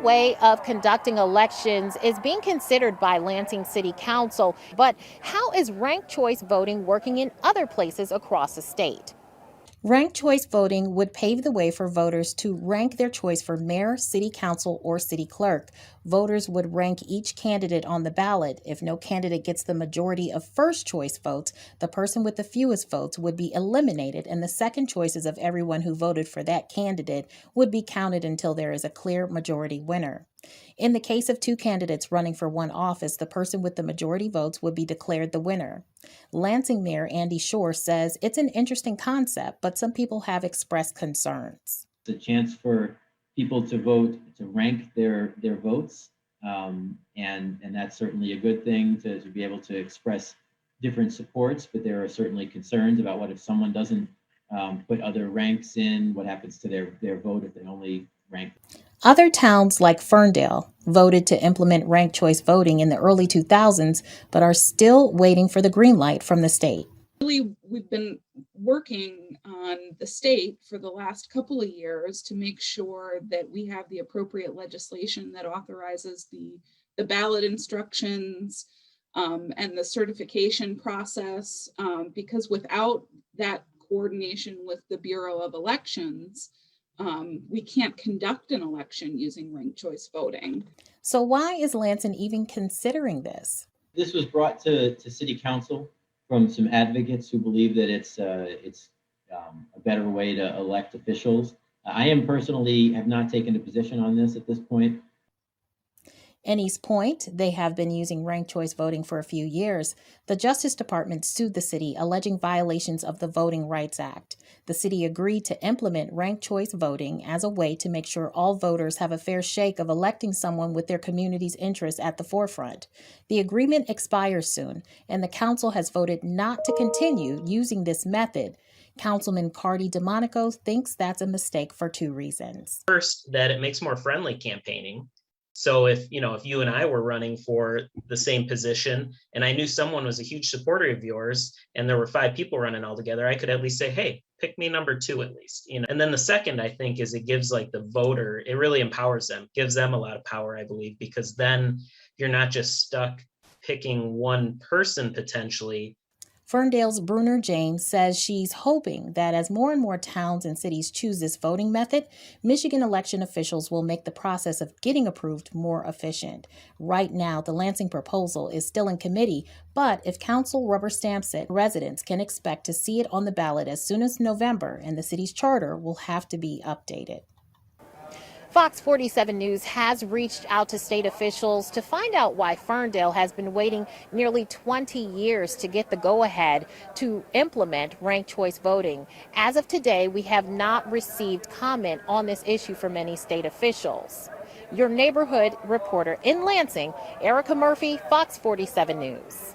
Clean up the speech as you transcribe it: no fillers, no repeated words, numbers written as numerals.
way of conducting elections is being considered by Lansing City Council, but how is ranked choice voting working in other places across the state? Ranked choice voting would pave the way for voters to rank their choice for mayor, city council, or city clerk. Voters would rank each candidate on the ballot. If no candidate gets the majority of first choice votes, the person with the fewest votes would be eliminated, and the second choices of everyone who voted for that candidate would be counted until there is a clear majority winner. In the case of two candidates running for one office, the person with the majority votes would be declared the winner. Lansing Mayor Andy SCHOR says it's an interesting concept, but some people have expressed concerns. It's a chance for people to vote, to rank their votes, and that's certainly a good thing to be able to express different supports, but there are certainly concerns about what if someone doesn't put other ranks in, what happens to their vote if they only rank. Other towns like Ferndale voted to implement ranked choice voting in the early 2000s, but are still waiting for the green light from the state. Really, we've been working on the state for the last couple of years to make sure that we have the appropriate legislation that authorizes the ballot instructions and the certification process, because without that coordination with the Bureau of Elections, we can't conduct an election using ranked choice voting. So why is Lansing even considering this? This was brought to City Council from some advocates who believe that it's a better way to elect officials. I personally have not taken a position on this at this point. In East Point, they have been using ranked choice voting for a few years. The Justice Department sued the city, alleging violations of the Voting Rights Act. The city agreed to implement ranked choice voting as a way to make sure all voters have a fair shake of electing someone with their community's interests at the forefront. The agreement expires soon, and the council has voted not to continue using this method. Councilman CARDI DEMONACO thinks that's a mistake for two reasons. First, that it makes more friendly campaigning. So if you and I were running for the same position and I knew someone was a huge supporter of yours and there were 5 people running all together, I could at least say, hey, pick me number 2 at least. And then the second, I think, is it gives like the voter, it really empowers them, gives them a lot of power, I believe, because then you're not just stuck picking one person potentially. Ferndale's BRUNER James says she's hoping that as more and more towns and cities choose this voting method, Michigan election officials will make the process of getting approved more efficient. Right now, the Lansing proposal is still in committee, but if council rubber stamps it, residents can expect to see it on the ballot as soon as November, and the city's charter will have to be updated. Fox 47 News has reached out to state officials to find out why Ferndale has been waiting nearly 20 years to get the go-ahead to implement ranked choice voting. As of today, we have not received comment on this issue from any state officials. Your neighborhood reporter in Lansing, Erica Murphy, Fox 47 News.